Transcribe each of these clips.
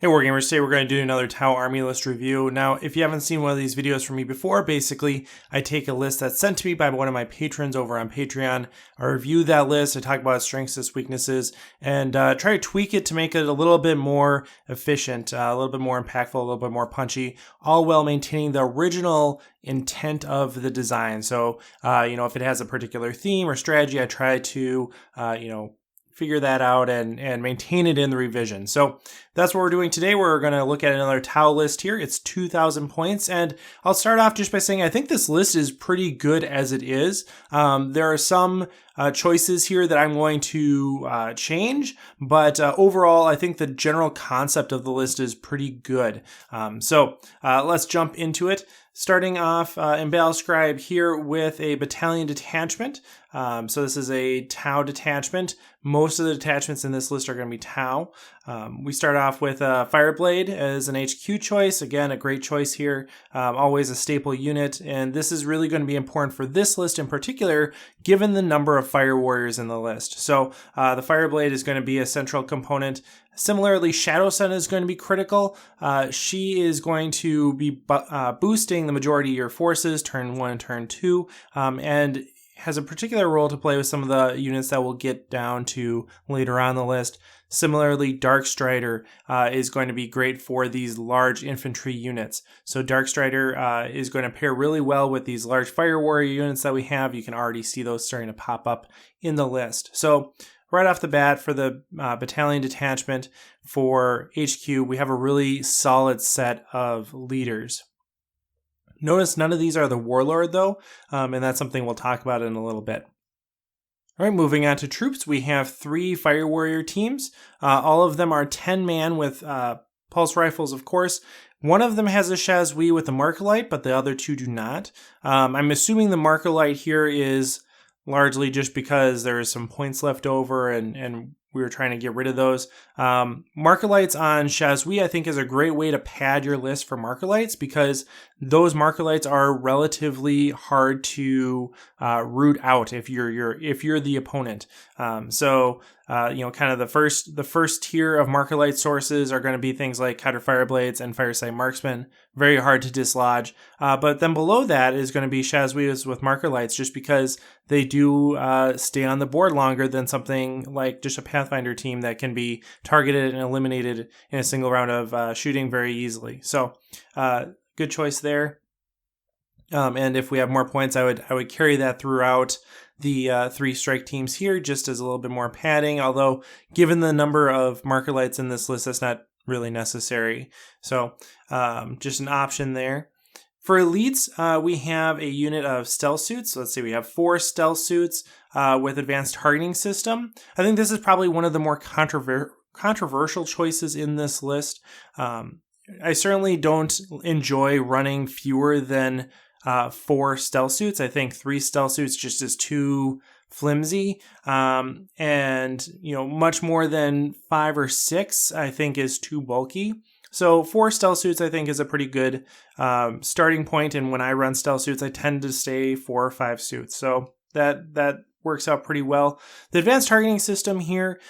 Hey Wargamers, today we're going to do another Tau Army list review. Now, if you haven't seen one of these videos from me before, basically I take a list that's sent to me by one of my patrons over on Patreon. I review that list, I talk about its strengths, its weaknesses, and try to tweak it to make it a little bit more efficient, a little bit more impactful, a little bit more punchy, all while maintaining the original intent of the design. So, if it has a particular theme or strategy, I try to, figure that out and maintain it in the revision. So that's what we're doing today. We're going to look at another Tau list here. It's 2,000 points. And I'll start off just by saying I think this list is pretty good as it is. There are some choices here that I'm going to change, but overall, I think the general concept of the list is pretty good. So let's jump into it. Starting off in Battlescribe here with a Battalion detachment. So this is a Tau detachment. Most of the detachments in this list are going to be Tau. We start off with Fireblade as an HQ choice. Again, a great choice here. Always a staple unit. And this is really going to be important for this list in particular, given the number of Fire Warriors in the list. So the Fireblade is going to be a central component. Similarly, Shadow Sun is going to be critical. She is going to be boosting the majority of your forces, turn 1 and turn 2, and has a particular role to play with some of the units that we'll get down to later on the list. Similarly, Dark Strider is going to be great for these large infantry units. So Dark Strider is going to pair really well with these large Fire Warrior units that we have. You can already see those starting to pop up in the list. So right off the bat for the Battalion detachment for HQ, we have a really solid set of leaders. Notice none of these are the Warlord though, and that's something we'll talk about in a little bit. All right, moving on to troops, we have 3 Fire Warrior teams. All of them are 10-man with pulse rifles, of course. One of them has a Chazouille with a Marcolite, but the other 2 do not. I'm assuming the Marcolite here is largely just because there is some points left over and we were trying to get rid of those. Marcolites on Chazouille, I think, is a great way to pad your list for Marcolites because those Marcolites are relatively hard to root out if you're the opponent. Kind of the first tier of Marcolite sources are going to be things like Cutter Fireblades and Fireside Marksmen, very hard to dislodge. But then below that is going to be Chazouilles with Marcolites, just because they do stay on the board longer than something like just a Pathfinder team that can be targeted and eliminated in a single round of shooting very easily. So good choice there. And if we have more points, I would carry that throughout the 3 strike teams here, just as a little bit more padding, although given the number of Marcolites in this list, that's not really necessary. So just an option there. For elites, we have a unit of stealth suits. So let's see, we have 4 stealth suits with advanced targeting system. I think this is probably one of the more controversial choices in this list. I certainly don't enjoy running fewer than 4 stealth suits. I think 3 stealth suits just is too flimsy, and much more than 5 or 6 I think is too bulky. So 4 stealth suits I think is a pretty good starting point, and when I run stealth suits I tend to stay 4 or 5 suits, so that works out pretty well. The advanced targeting system here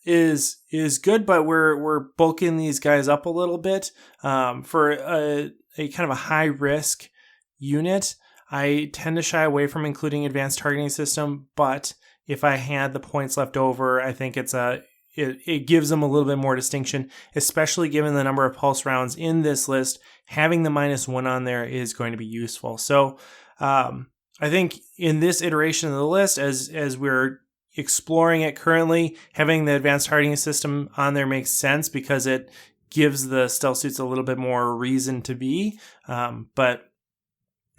is good, but we're bulking these guys up a little bit for a kind of a high risk unit. I tend to shy away from including advanced targeting system, but if I had the points left over, I think it gives them a little bit more distinction, especially given the number of pulse rounds in this list. Having the -1 on there is going to be useful. So I think in this iteration of the list, as we're exploring it currently, having the advanced targeting system on there makes sense because it gives the stealth suits a little bit more reason to be. But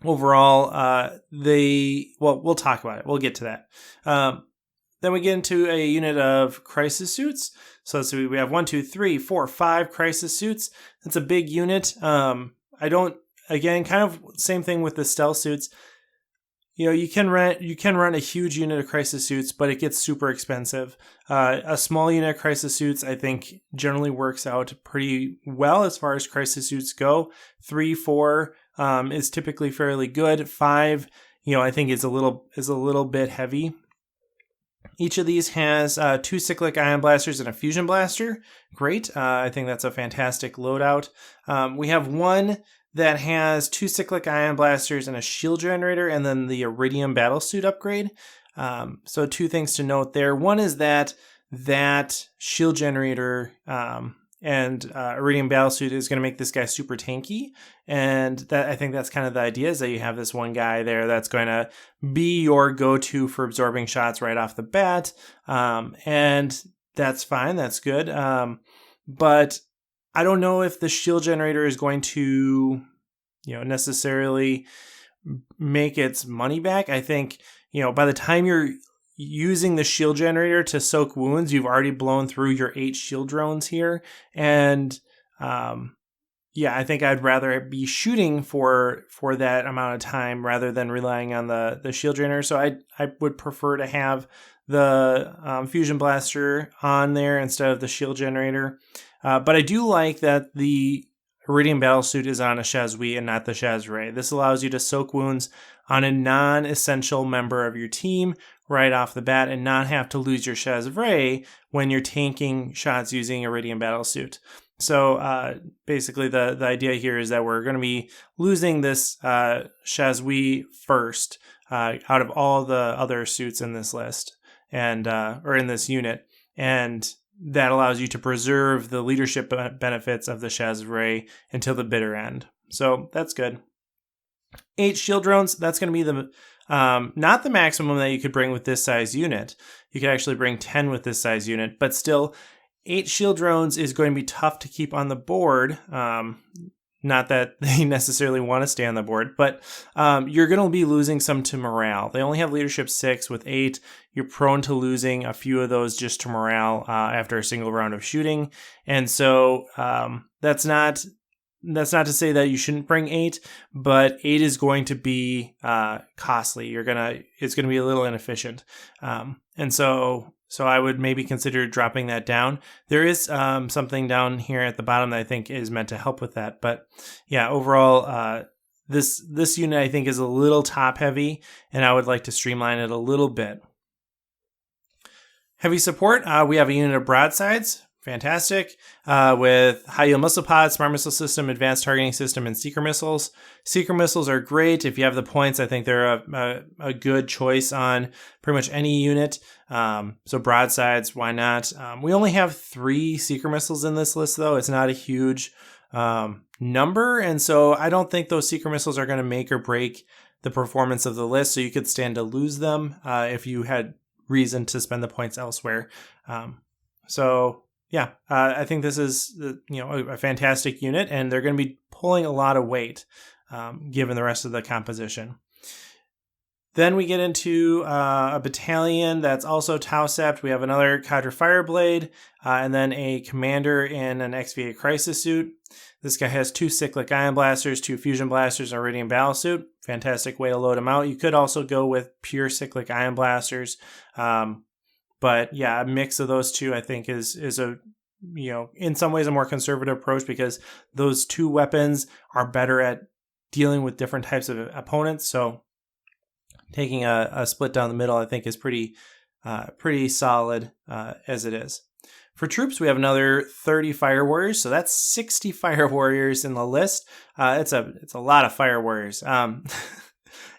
overall, we'll talk about it. We'll get to that. Then we get into a unit of crisis suits. So let's see, we have 1, 2, 3, 4, 5 crisis suits. That's a big unit. Again, kind of same thing with the stealth suits. You can run a huge unit of crisis suits, but it gets super expensive. A small unit of crisis suits, I think, generally works out pretty well as far as crisis suits go. 3, 4 is typically fairly good. 5, I think is a little bit heavy. Each of these has 2 cyclic ion blasters and a fusion blaster. Great. I think that's a fantastic loadout. We have one that has 2 cyclic ion blasters and a shield generator, and then the Iridium battlesuit upgrade. So 2 things to note there. One is that shield generator and Iridium battlesuit is going to make this guy super tanky, and that I think that's kind of the idea, is that you have this one guy there that's going to be your go-to for absorbing shots right off the bat, and that's fine, that's good. But I don't know if the shield generator is going to, necessarily make its money back. I think, by the time you're using the shield generator to soak wounds, you've already blown through your 8 shield drones here. And I think I'd rather be shooting for that amount of time rather than relying on the shield generator. So I would prefer to have the fusion blaster on there instead of the shield generator. But I do like that the Iridium battlesuit is on a Chazouille and not the Chazray. This allows you to soak wounds on a non-essential member of your team right off the bat and not have to lose your Chazray when you're tanking shots using Iridium battlesuit. So basically the idea here is that we're going to be losing this Chazouille first out of all the other suits in this list, and or in this unit, and that allows you to preserve the leadership benefits of the Chazray until the bitter end. So that's good. 8 shield drones, that's going to be the not the maximum that you could bring with this size unit. You could actually bring 10 with this size unit, but still 8 shield drones is going to be tough to keep on the board. Not that they necessarily want to stay on the board, but you're going to be losing some to morale. They only have leadership 6 with 8. You're prone to losing a few of those just to morale after a single round of shooting. And so that's not to say that you shouldn't bring 8, but 8 is going to be costly. It's going to be a little inefficient. And so I would maybe consider dropping that down. There is something down here at the bottom that I think is meant to help with that. But yeah, overall, this unit I think is a little top heavy, and I would like to streamline it a little bit. Heavy support, we have a unit of broadsides. Fantastic. With high yield missile pod, smart missile system, advanced targeting system, and seeker missiles. Seeker missiles are great. If you have the points, I think they're a good choice on pretty much any unit. So broadsides, why not? We only have 3 seeker missiles in this list, though. It's not a huge number. And so I don't think those seeker missiles are going to make or break the performance of the list. So you could stand to lose them if you had reason to spend the points elsewhere. Yeah, I think this is a fantastic unit, and they're going to be pulling a lot of weight given the rest of the composition. Then we get into a battalion that's also Tau Sept. We have another Cadre Fireblade, and then a commander in an XVA Crisis suit. This guy has 2 cyclic ion blasters, 2 fusion blasters, and a Iridium battlesuit. Fantastic way to load him out. You could also go with pure cyclic ion blasters. But yeah, a mix of those two I think is a, in some ways a more conservative approach, because those 2 weapons are better at dealing with different types of opponents. So taking a split down the middle I think is pretty solid as it is. For troops, we have another 30 Fire Warriors, so that's 60 Fire Warriors in the list. It's a lot of Fire Warriors.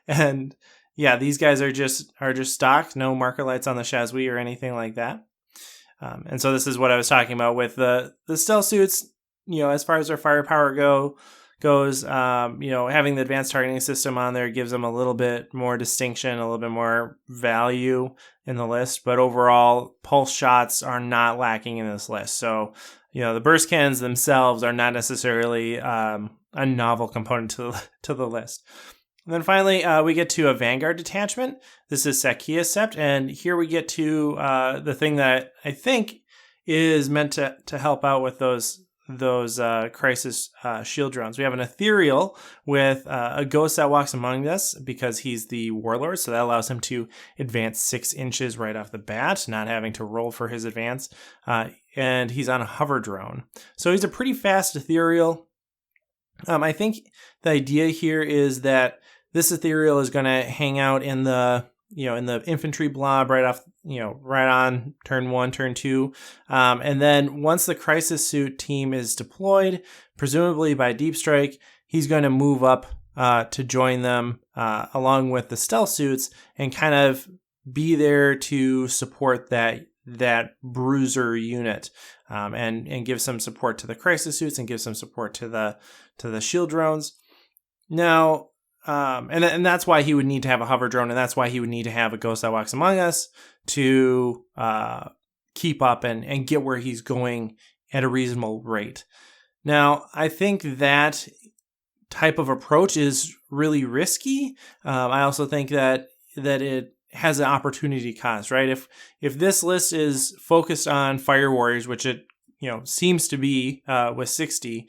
And yeah, these guys are just stock, no marker lights on the Chazouille or anything like that. And so this is what I was talking about with the stealth suits. As far as their firepower goes, having the advanced targeting system on there gives them a little bit more distinction, a little bit more value in the list. But overall, pulse shots are not lacking in this list. So, the burst cannons themselves are not necessarily a novel component to the list. And then finally, we get to a Vanguard detachment. This is Secchia Sept, and here we get to the thing that I think is meant to help out with those crisis shield drones. We have an ethereal with a ghost that walks among us because he's the warlord, so that allows him to advance 6 inches right off the bat, not having to roll for his advance. And he's on a hover drone, so he's a pretty fast ethereal. I think the idea here is that this ethereal is going to hang out in the in the infantry blob right off, right on turn 1, turn 2. And then once the crisis suit team is deployed, presumably by deep strike, he's going to move up to join them along with the stealth suits and kind of be there to support that bruiser unit, and give some support to the crisis suits and give some support to the shield drones. Now, and that's why he would need to have a hover drone, and that's why he would need to have a Ghost That Walks Among Us to keep up and get where he's going at a reasonable rate. Now, I think that type of approach is really risky. I also think that it has an opportunity cost, right? If this list is focused on fire warriors, which it seems to be with 60,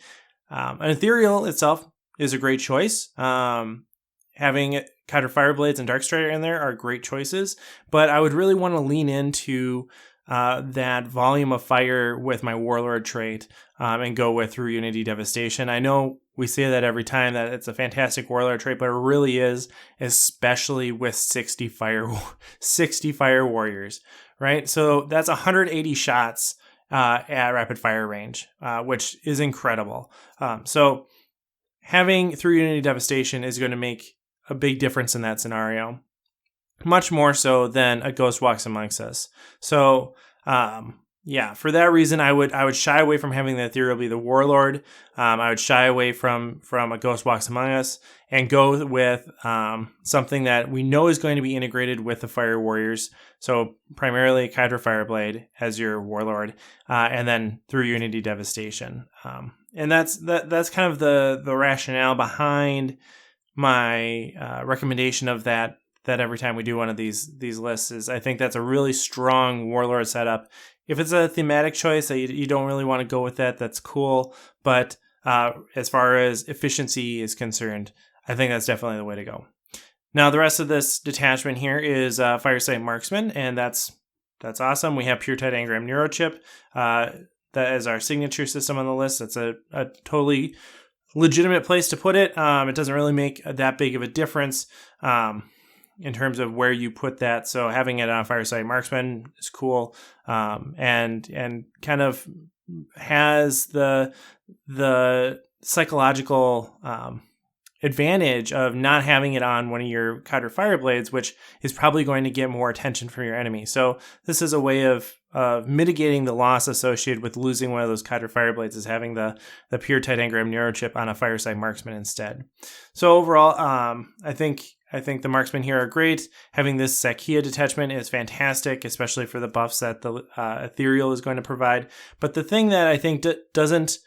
an ethereal itself is a great choice. Having Kiter Fireblades and Darkstrider in there are great choices, but I would really want to lean into that volume of fire with my Warlord trait and go with Through Unity Devastation. I know we say that every time that it's a fantastic Warlord trait, but it really is, especially with 60 fire warriors, right? So that's 180 shots at rapid fire range, which is incredible. So having Through Unity Devastation is going to make a big difference in that scenario, much more so than a Ghost Walks Amongst Us. So, for that reason, I would shy away from having the Ethereal be the Warlord. I would shy away from a Ghost Walks Among Us and go with something that we know is going to be integrated with the Fire Warriors. So primarily Kiter Fireblade as your Warlord, and then Through Unity Devastation. And that's kind of the rationale behind my recommendation of that every time we do one of these lists. Is I think that's a really strong Warlord setup. If it's a thematic choice that you don't really want to go with that's cool. But as far as efficiency is concerned, I think that's definitely the way to go. Now, the rest of this detachment here is Firesight Marksman, and that's awesome. We have Pure Tide Engram Neurochip. That is our signature system on the list. That's a totally legitimate place to put it. It doesn't really make that big of a difference in terms of where you put that. So having it on Firesight Marksman is cool, and kind of has the psychological advantage of not having it on one of your Kiter Fireblades, which is probably going to get more attention from your enemy. So this is a way of mitigating the loss associated with losing one of those Kiter Fireblades, is having the Pure Tide Engram Neurochip on a Firesight Marksman instead. So overall, I think the marksmen here are great. Having this Secchia detachment is fantastic, especially for the buffs that the Ethereal is going to provide. But the thing that I think doesn't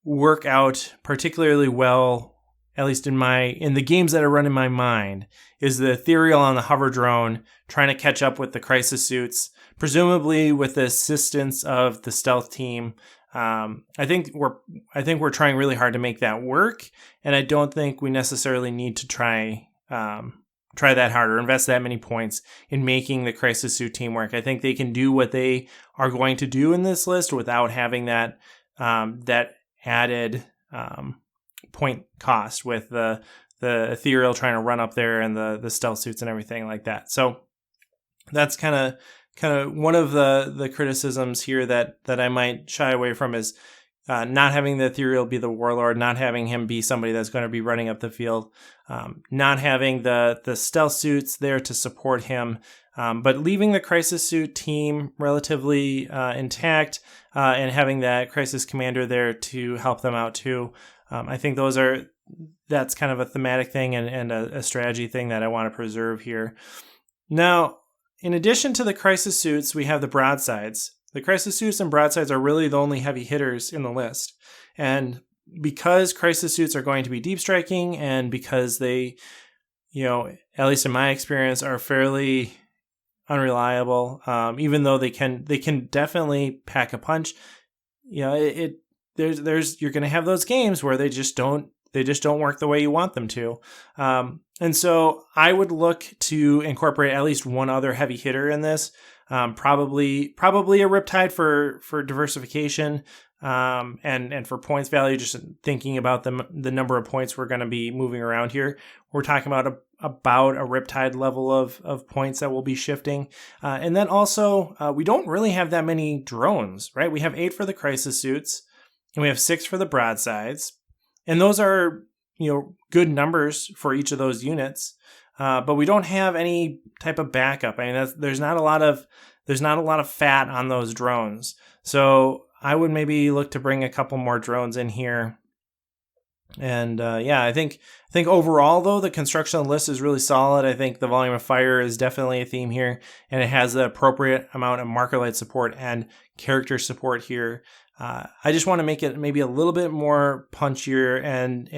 work out particularly well, at least in the games that are run in my mind, is the Ethereal on the hover drone trying to catch up with the crisis suits, presumably with the assistance of the stealth team. I think we're trying really hard to make that work, and I don't think we necessarily need to try that hard or invest that many points in making the crisis suit team work. I think they can do what they are going to do in this list without having that added point cost with the Ethereal trying to run up there and the stealth suits and everything like that. So that's kind of one of the criticisms here that I might shy away from, is not having the Ethereal be the Warlord, not having him be somebody that's going to be running up the field, not having the stealth suits there to support him, but leaving the crisis suit team relatively intact, and having that crisis commander there to help them out too. I think that's kind of a thematic thing and a strategy thing that I want to preserve here. Now, in addition to the crisis suits, we have the broadsides. The crisis suits and broadsides are really the only heavy hitters in the list. And because crisis suits are going to be deep striking, and because they, at least in my experience, are fairly unreliable, even though they can definitely pack a punch, you're going to have those games where they just don't work the way you want them to. And so I would look to incorporate at least one other heavy hitter in this. Probably a Riptide for diversification, and for points value, just thinking about the number of points we're going to be moving around here. We're talking about about a Riptide level of points that we'll be shifting. And then also, we don't really have that many drones, right? We have 8 for the crisis suits, and we have 6 for the broadsides. And those are, good numbers for each of those units. But we don't have any type of backup. I mean, there's not a lot of fat on those drones. So I would maybe look to bring a couple more drones in here. And I think overall, though, the construction of the list is really solid. I think the volume of fire is definitely a theme here, and it has the appropriate amount of marker light support and character support here. I just want to make it maybe a little bit more punchier and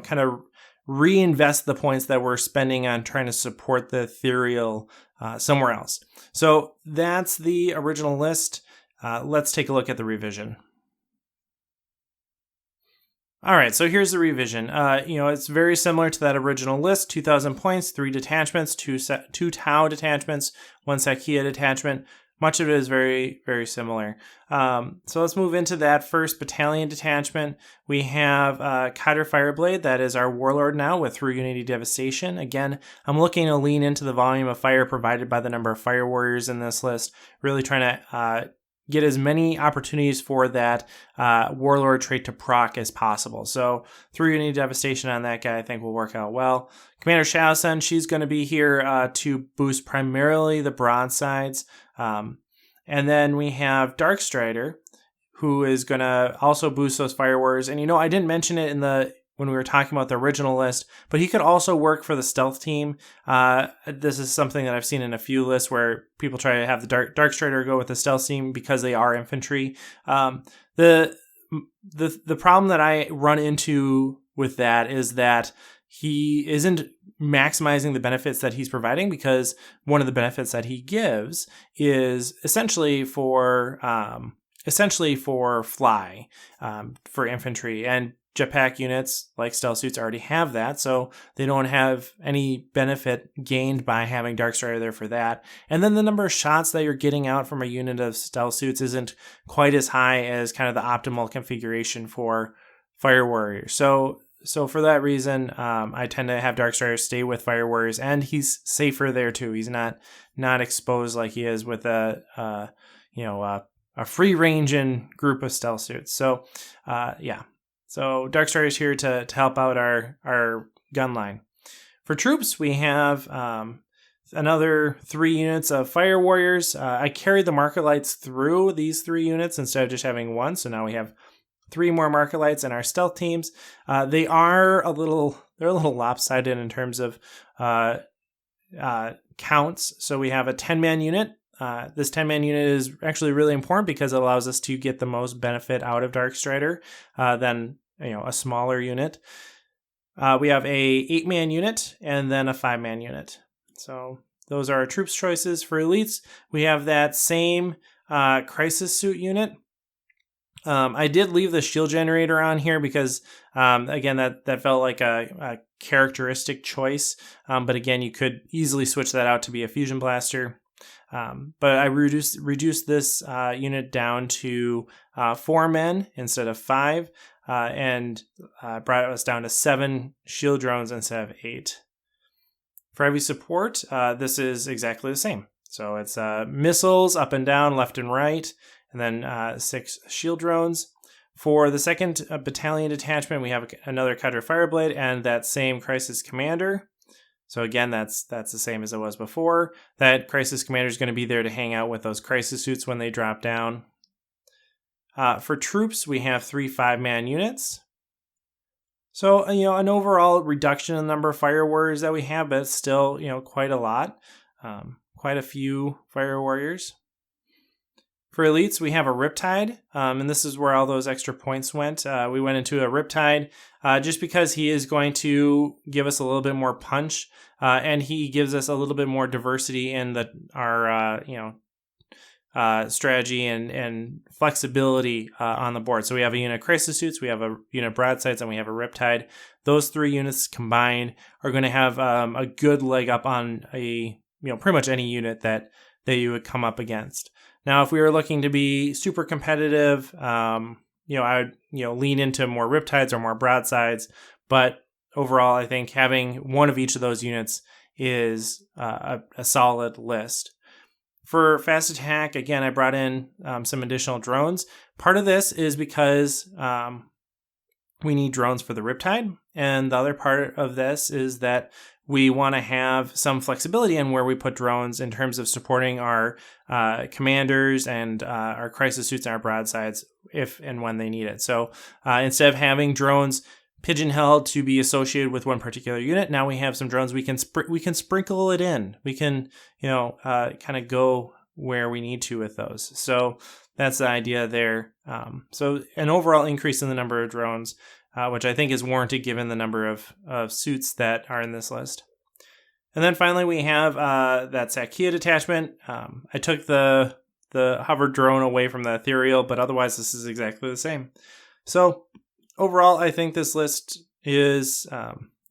kind of reinvest the points that we're spending on trying to support the ethereal somewhere else. So that's the original list. Let's take a look at the revision. All right, so here's the revision. It's very similar to that original list. 2,000 points, 3 detachments, 2 Tau detachments, 1 Secchia detachment. Much of it is very, very similar. So let's move into that first battalion detachment. We have Kaiser Fireblade. That is our warlord now with 3 Unity Devastation. Again, I'm looking to lean into the volume of fire provided by the number of fire warriors in this list. Really trying to get as many opportunities for that warlord trait to proc as possible. So 3 Unity Devastation on that guy I think will work out well. Commander Shaosen, she's going to be here to boost primarily the broadsides. And then we have Darkstrider, who is going to also boost those fire warriors. And I didn't mention it when we were talking about the original list, but he could also work for the stealth team. This is something that I've seen in a few lists where people try to have the Darkstrider go with the stealth team because they are infantry. The problem that I run into with that is that he isn't maximizing the benefits that he's providing, because one of the benefits that he gives is essentially for fly for infantry, and jetpack units like stealth suits already have that, so they don't have any benefit gained by having Darkstrider there for that. And then the number of shots that you're getting out from a unit of stealth suits isn't quite as high as kind of the optimal configuration for fire warriors. So for that reason, I tend to have Darkstrider stay with fire warriors, and he's safer there too. He's not exposed like he is with a free ranging group of stealth suits. So So Darkstrider is here to help out our gun line. For troops, we have another 3 units of fire warriors. I carried the marker lights through these 3 units instead of just having 1, so now we have 3 more marker lights in our stealth teams. They're a little lopsided in terms of counts. So we have a 10-man unit. This 10-man unit is actually really important because it allows us to get the most benefit out of Darkstrider than a smaller unit. We have a 8-man unit and then a 5-man unit. So those are our troops choices. For elites, we have that same crisis suit unit. I did leave the shield generator on here because, again, that felt like a characteristic choice. But again, you could easily switch that out to be a fusion blaster. But I reduced this unit down to 4 men instead of 5, and brought us down to 7 shield drones instead of 8. For heavy support, this is exactly the same. So it's missiles up and down, left and right, and then 6 shield drones. For the second battalion detachment, we have another Kaiser Fireblade and that same crisis commander. So again, that's the same as it was before. That crisis commander is going to be there to hang out with those crisis suits when they drop down. For troops, we have 3 5-man units. So, an overall reduction in the number of fire warriors that we have, but it's still, quite a lot. Quite a few fire warriors. For elites, we have a Riptide, and this is where all those extra points went. We went into a Riptide just because he is going to give us a little bit more punch, and he gives us a little bit more diversity in our strategy and flexibility on the board. So we have a unit of crisis suits, we have a unit of broadsides, and we have a Riptide. Those 3 units combined are going to have a good leg up on pretty much any unit that you would come up against. Now, if we were looking to be super competitive, I would lean into more Riptides or more broadsides. But overall, I think having one of each of those units is a solid list. For fast attack, again, I brought in some additional drones. Part of this is because we need drones for the Riptide, and the other part of this is that we want to have some flexibility in where we put drones in terms of supporting our commanders and our crisis suits and our broadsides if and when they need it. So instead of having drones pigeonholed to be associated with one particular unit, now we have some drones we can sprinkle it in. We can kind of go where we need to with those. So that's the idea there. So an overall increase in the number of drones, which I think is warranted given the number of suits that are in this list. And then finally we have that Secchia detachment. I took the hover drone away from the ethereal, but otherwise this is exactly the same. So overall, I think this list is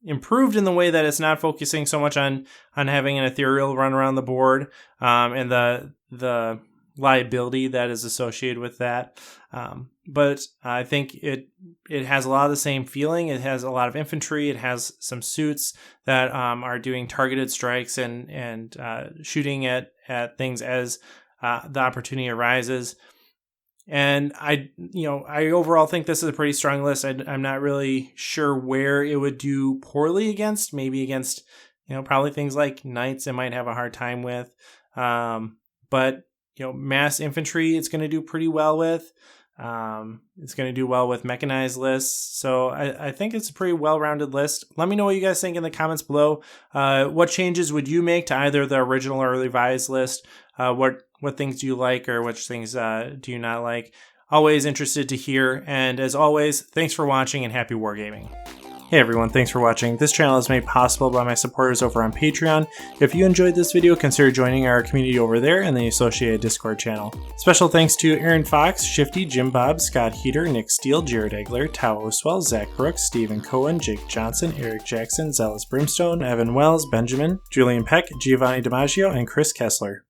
improved in the way that it's not focusing so much on having an ethereal run around the board and the liability that is associated with that. But I think it has a lot of the same feeling. It has a lot of infantry. It has some suits that are doing targeted strikes and shooting at things as the opportunity arises. And I overall think this is a pretty strong list. I'm not really sure where it would do poorly against. Maybe against, probably things like knights it might have a hard time with. But mass infantry it's going to do pretty well with. It's going to do well with mechanized lists. So I think it's a pretty well-rounded list. Let me know what you guys think in the comments below. What changes would you make to either the original or revised list? What things do you like, or which things do you not like? Always interested to hear. And as always, thanks for watching and happy wargaming. Hey everyone, thanks for watching. This channel is made possible by my supporters over on Patreon. If you enjoyed this video, consider joining our community over there and the associated Discord channel. Special thanks to Aaron Fox, Shifty, Jim Bob, Scott Heater, Nick Steele, Jared Egler, Tao Oswell, Zach Brooks, Stephen Cohen, Jake Johnson, Eric Jackson, Zealous Brimstone, Evan Wells, Benjamin, Julian Peck, Giovanni DiMaggio, and Chris Kessler.